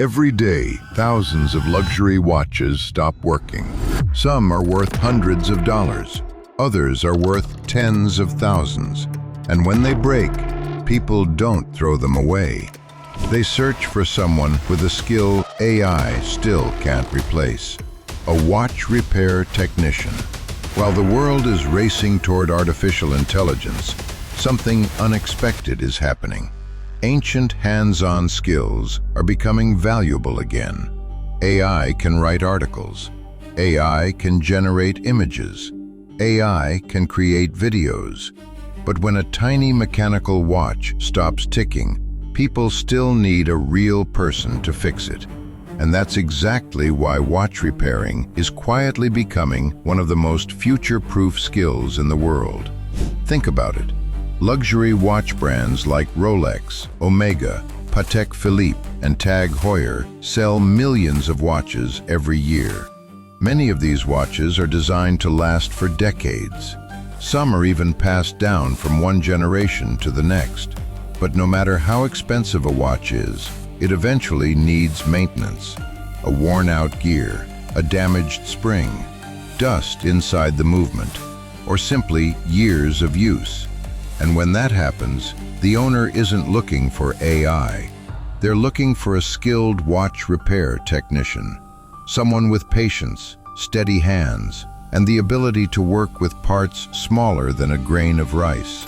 Every day, thousands of luxury watches stop working. Some are worth hundreds of dollars. Others are worth tens of thousands. And when they break, people don't throw them away. They search for someone with a skill AI still can't replace: a watch repair technician. While the world is racing toward artificial intelligence, something unexpected is happening. Ancient hands-on skills are becoming valuable again. AI can write articles. AI can generate images. AI can create videos. But when a tiny mechanical watch stops ticking, people still need a real person to fix it. And that's exactly why watch repairing is quietly becoming one of the most future-proof skills in the world. Think about it. Luxury watch brands like Rolex, Omega, Patek Philippe, and Tag Heuer sell millions of watches every year. Many of these watches are designed to last for decades. Some are even passed down from one generation to the next. But no matter how expensive a watch is, it eventually needs maintenance. A worn-out gear, a damaged spring, dust inside the movement, or simply years of use. And when that happens, the owner isn't looking for AI. They're looking for a skilled watch repair technician, someone with patience, steady hands, and the ability to work with parts smaller than a grain of rice.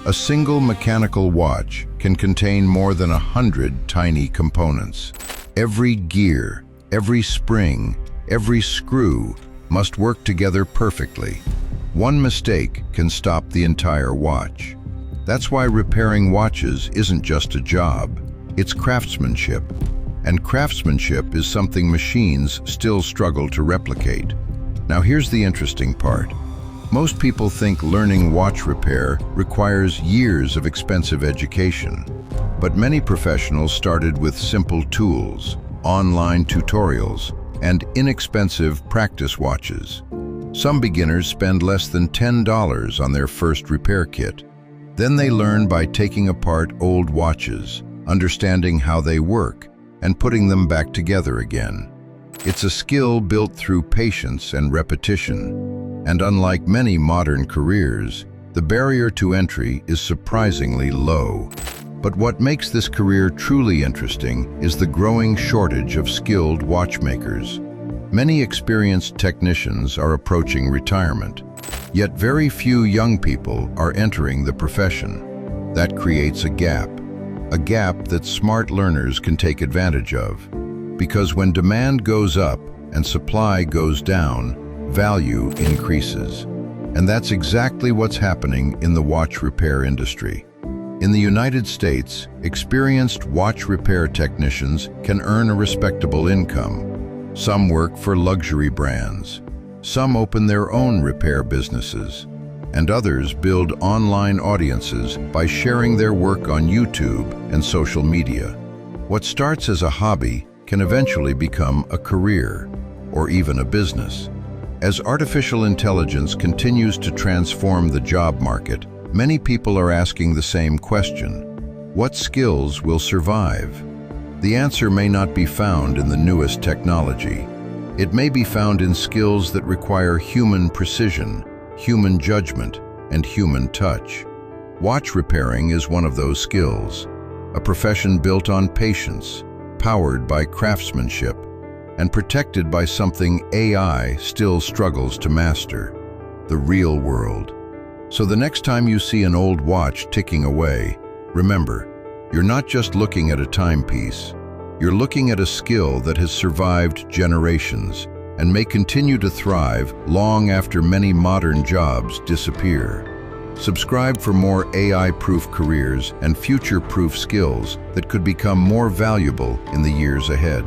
A single mechanical watch can contain more than 100 tiny components. Every gear, every spring, every screw must work together perfectly. One mistake can stop the entire watch. That's why repairing watches isn't just a job, it's craftsmanship. And craftsmanship is something machines still struggle to replicate. Now here's the interesting part. Most people think learning watch repair requires years of expensive education. But many professionals started with simple tools, online tutorials, and inexpensive practice watches. Some beginners spend less than $10 on their first repair kit. Then they learn by taking apart old watches, understanding how they work, and putting them back together again. It's a skill built through patience and repetition. And unlike many modern careers, the barrier to entry is surprisingly low. But what makes this career truly interesting is the growing shortage of skilled watchmakers. Many experienced technicians are approaching retirement, yet very few young people are entering the profession. That creates a gap that smart learners can take advantage of. Because when demand goes up and supply goes down, value increases. And that's exactly what's happening in the watch repair industry. In the United States, experienced watch repair technicians can earn a respectable income. Some work for luxury brands. Some open their own repair businesses. And others build online audiences by sharing their work on YouTube and social media. What starts as a hobby can eventually become a career, or even a business. As artificial intelligence continues to transform the job market, many people are asking the same question: what skills will survive? The answer may not be found in the newest technology. It may be found in skills that require human precision, human judgment, and human touch. Watch repairing is one of those skills, a profession built on patience, powered by craftsmanship, and protected by something AI still struggles to master: the real world. So the next time you see an old watch ticking away, remember, you're not just looking at a timepiece. You're looking at a skill that has survived generations and may continue to thrive long after many modern jobs disappear. Subscribe for more AI-proof careers and future-proof skills that could become more valuable in the years ahead.